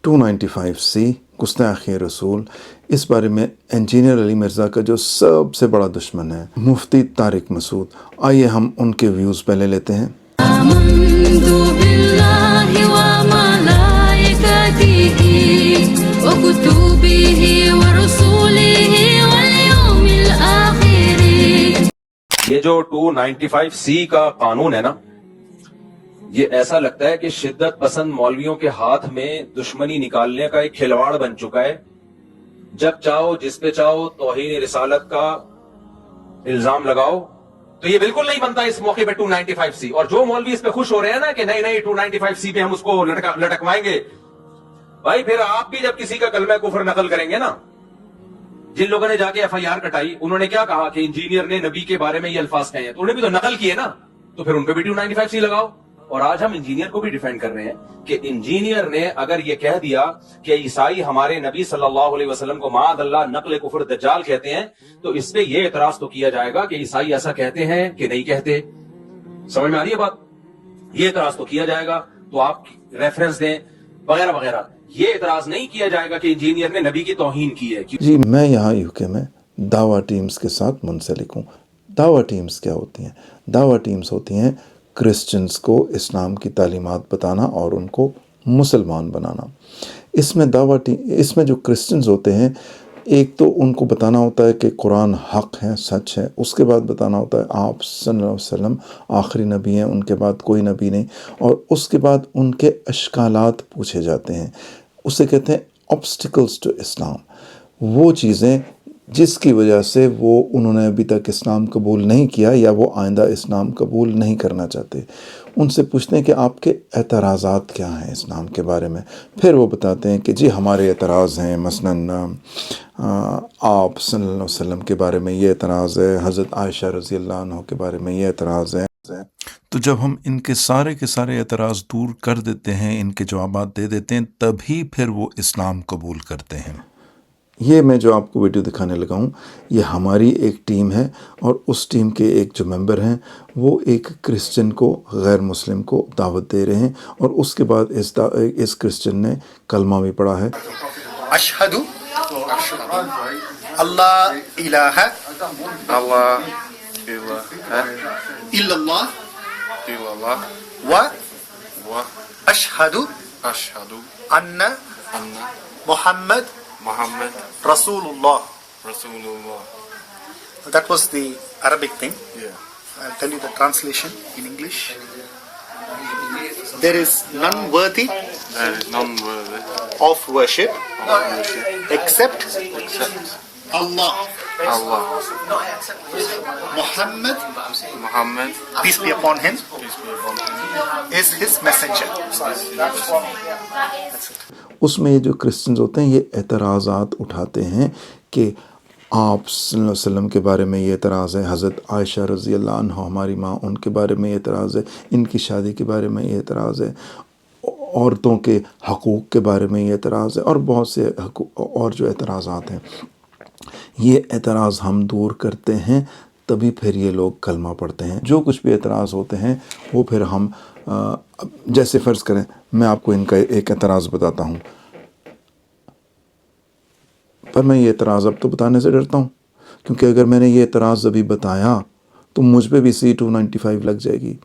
295C Gustakhi रसूल, इस बारे में इंजीनियर अली मिर्ज़ा का जो सबसे बड़ा दुश्मन है मुफ्ती तारिक मसूद, आइए हम उनके व्यूज़ पहले लेते हैं। ये जो 295C का कानून है ना, ये ऐसा लगता है कि शिद्दत पसंद मौलवियों के हाथ में दुश्मनी निकालने का एक खिलवाड़ बन चुका है। जब चाहो जिस पे चाहो तौहीन रिसालत का इल्जाम लगाओ, तो ये बिल्कुल नहीं बनता इस मौके पे 295C। और जो मौलवी इस पे खुश हो रहे हैं ना कि नहीं नहीं 295C पे हम उसको लटकवाएंगे, भाई फिर आप भी जब किसी का कलमा कुफर नकल करेंगे ना, जिन लोगों ने जाके FIR कटाई, उन्होंने क्या कहा कि इंजीनियर ने नबी के बारे में ये अल्फाज कहे हैं, तो उन्होंने भी तो नकल किए ना, तो फिर उन पे भी 295C लगाओ। और आज हम इंजीनियर को भी डिफेंड कर रहे हैं कि इंजीनियर ने अगर ये कह दिया कि ईसाई हमारे नबी सल्लल्लाहु अलैहि वसल्लम को माअल्लाह नकल कुफर दज्जाल कहते हैं, तो इस पे ये एतराज तो किया जाएगा कि ईसाई ऐसा कहते हैं कि नहीं कहते। समझ में आ रही है बात? ये एतराज तो किया जाएगा, तो आप रेफरेंस दें वगैरह वगैरह। ये एतराज नहीं किया जाएगा कि इंजीनियर ने नबी की तौहीन की है। जी, मैं यहाँ यूके में दावा टीम्स के साथ मुंसलिक हूँ। दावा टीम्स क्या होती हैं? दावा टीम्स होती हैं क्रिश्चियंस को इस्लाम की तालीमात बताना और उनको मुसलमान बनाना। इसमें जो क्रिश्चियंस होते हैं, एक तो उनको बताना होता है कि कुरान हक़ है, सच है। उसके बाद बताना होता है आप सल्लल्लाहु अलैहि वसल्लम आखिरी नबी हैं, उनके बाद कोई नबी नहीं। और उसके बाद उनके अश्कालात पूछे जाते हैं, उसे कहते हैं ऑब्स्टिकल्स टू इस्लाम। वो चीज़ें जिसकी वजह से उन्होंने अभी तक इस्लाम कबूल नहीं किया या वो आइंदा इस्लाम कबूल नहीं करना चाहते, उनसे पूछते हैं कि आपके एतराज़ात क्या हैं इस्लाम के बारे में। फिर वो बताते हैं कि जी हमारे एतराज़ हैं, मसलन आप सल्लल्लाहु अलैहि वसल्लम के बारे में ये एतराज़ है, हज़रत आयशा रज़ी अल्लाह अन्हा के बारे में ये एतराज़ है। तो जब हम इनके सारे के सारे एतराज़ दूर कर देते हैं, इनके जवाबात दे देते हैं, तभी फिर वो इस्लाम कबूल करते हैं। ये मैं जो आपको वीडियो दिखाने लगा हूँ, ये हमारी एक टीम है और उस टीम के एक जो मेंबर हैं वो एक क्रिश्चियन को, गैर मुस्लिम को दावत दे रहे हैं। और उसके बाद इस क्रिश्चियन ने कलमा भी पढ़ा है, अशहदु अल्लाह इलाहा इल्लल्लाह व अशहदु अन्ना Muhammad Rasulullah. That was the Arabic thing. Yeah. I'll tell you the translation in English. There is none worthy of worship except Allah. Muhammad, peace be upon him, is his messenger. That's it. उसमें ये जो Christians होते हैं ये एतराज़ात उठाते हैं कि आप सल्लल्लाहु अलैहि वसल्लम के बारे में ये एतराज़ है, हज़रत आयशा रज़ी अल्लाह अन्हा हमारी माँ, उनके बारे में ये एतराज़ है, इनकी शादी के बारे में ये एतराज़ है, औरतों के हकूक़ के बारे में ये एतराज़ है, और बहुत से और जो एतराज़ात हैं, ये एतराज़ हम दूर करते हैं, तभी फिर ये लोग कलमा पढ़ते हैं। जो कुछ भी एतराज़ होते हैं वो फिर हम जैसे फ़र्ज़ करें, मैं आपको इनका एक एतराज़ बताता हूँ, पर मैं ये एतराज़ अब तो बताने से डरता हूँ, क्योंकि अगर मैंने ये एतराज़ अभी बताया तो मुझ पे भी C295 लग जाएगी।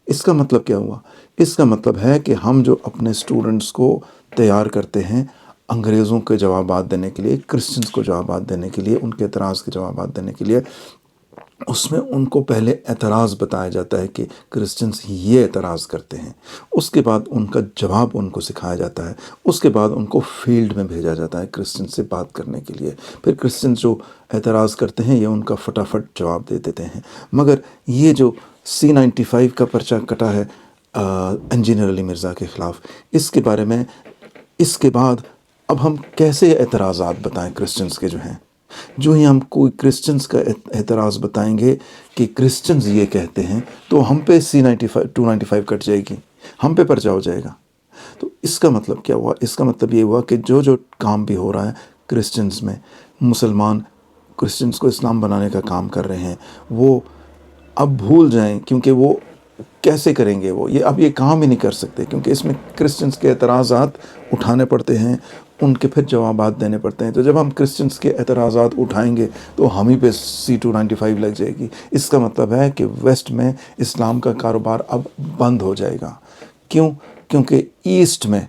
इसका मतलब क्या हुआ? इसका मतलब है कि हम जो अपने स्टूडेंट्स को तैयार करते हैं अंग्रेज़ों के जवाबात देने के लिए, क्रिश्चियंस को जवाबात देने के लिए, उनके एतराज़ के जवाबात देने के लिए, उसमें उनको पहले एतराज़ बताया जाता है कि क्रिश्चियंस ये एतराज़ करते हैं। उसके बाद उनका जवाब उनको सिखाया जाता है। उसके बाद उनको फील्ड में भेजा जाता है क्रिश्चियन से बात करने के लिए। फिर क्रिश्चियंस जो एतराज़ करते हैं ये उनका फटाफट जवाब दे देते हैं। मगर ये जो C95 का पर्चा कटा है इंजीनियर अली मिर्ज़ा के ख़िलाफ़, इसके बारे में इसके बाद अब हम कैसे एतराज़ात बताएं क्रिश्चियंस के जो हैं? जो ही हम कोई क्रिश्चियंस का एतराज़ बताएंगे कि क्रिश्चियंस ये कहते हैं, तो हम पे C295 कट जाएगी, हम पे पर्चा हो जाएगा। तो इसका मतलब क्या हुआ? इसका मतलब ये हुआ कि जो काम भी हो रहा है क्रिश्चियंस में, मुसलमान क्रिश्चियंस को इस्लाम बनाने का काम कर रहे हैं, वो अब भूल जाएं, क्योंकि वो کیسے کریں گے وہ؟ یہ اب یہ کام ہی نہیں کر سکتے، کیونکہ اس میں کرسچنس کے اعتراضات اٹھانے پڑتے ہیں، ان کے پھر جوابات دینے پڑتے ہیں۔ تو جب ہم کرسچنس کے اعتراضات اٹھائیں گے تو ہم ہی پہ C-295 لگ جائے گی۔ اس کا مطلب ہے کہ ویسٹ میں اسلام کا کاروبار اب بند ہو جائے گا۔ کیوں؟ کیونکہ ایسٹ میں،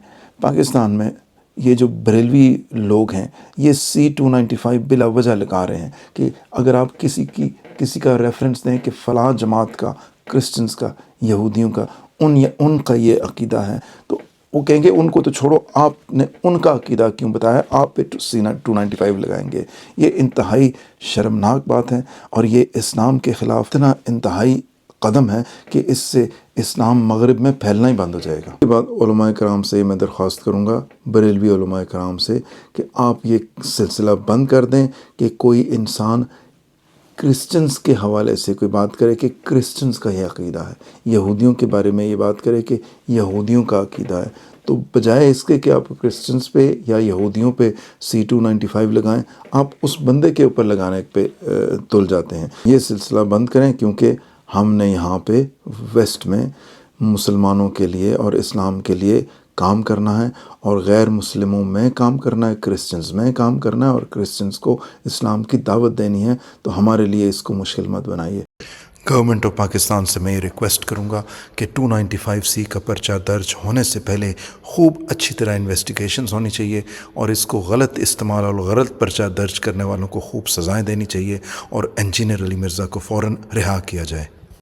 پاکستان میں، یہ جو بریلوی لوگ ہیں یہ C-295 بلا وجہ لگا رہے ہیں کہ اگر آپ کسی کا ریفرنس دیں کہ فلاں جماعت کا، کرسچنس کا، یہودیوں کا، ان کا یہ عقیدہ ہے، تو وہ کہیں گے ان کو تو چھوڑو، آپ نے ان کا عقیدہ کیوں بتایا، آپ پہ C-295 لگائیں گے۔ یہ انتہائی شرمناک بات ہے، اور یہ اسلام کے خلاف اتنا انتہائی قدم ہے کہ اس سے اسلام مغرب میں پھیلنا ہی بند ہو جائے گا۔ اس کے بعد علماء کرام سے میں درخواست کروں گا، بریلوی علماء کرام سے، کہ آپ یہ سلسلہ بند کر دیں کہ کوئی انسان کرسچنز کے حوالے سے کوئی بات کرے کہ کرسچنز کا یہ عقیدہ ہے، یہودیوں کے بارے میں یہ بات کرے کہ یہودیوں کا عقیدہ ہے، تو بجائے اس کے کہ آپ کرسچنز پہ یا یہودیوں پہ C-295 لگائیں، آپ اس بندے کے اوپر لگانے پہ تل جاتے ہیں۔ یہ سلسلہ بند کریں، کیونکہ ہم نے یہاں پہ ویسٹ میں مسلمانوں کے لیے اور اسلام کے لیے کام کرنا ہے، اور غیر مسلموں میں کام کرنا ہے، کرسچنز میں کام کرنا ہے، اور کرسچنز کو اسلام کی دعوت دینی ہے۔ تو ہمارے لیے اس کو مشکل مت بنائیے۔ گورنمنٹ آف پاکستان سے میں یہ ریکویسٹ کروں گا کہ 295C کا پرچہ درج ہونے سے پہلے خوب اچھی طرح انویسٹیگیشنز ہونی چاہیے، اور اس کو غلط استعمال اور غلط پرچہ درج کرنے والوں کو خوب سزائیں دینی چاہیے، اور انجینئر علی مرزا کو فوراً رہا کیا جائے۔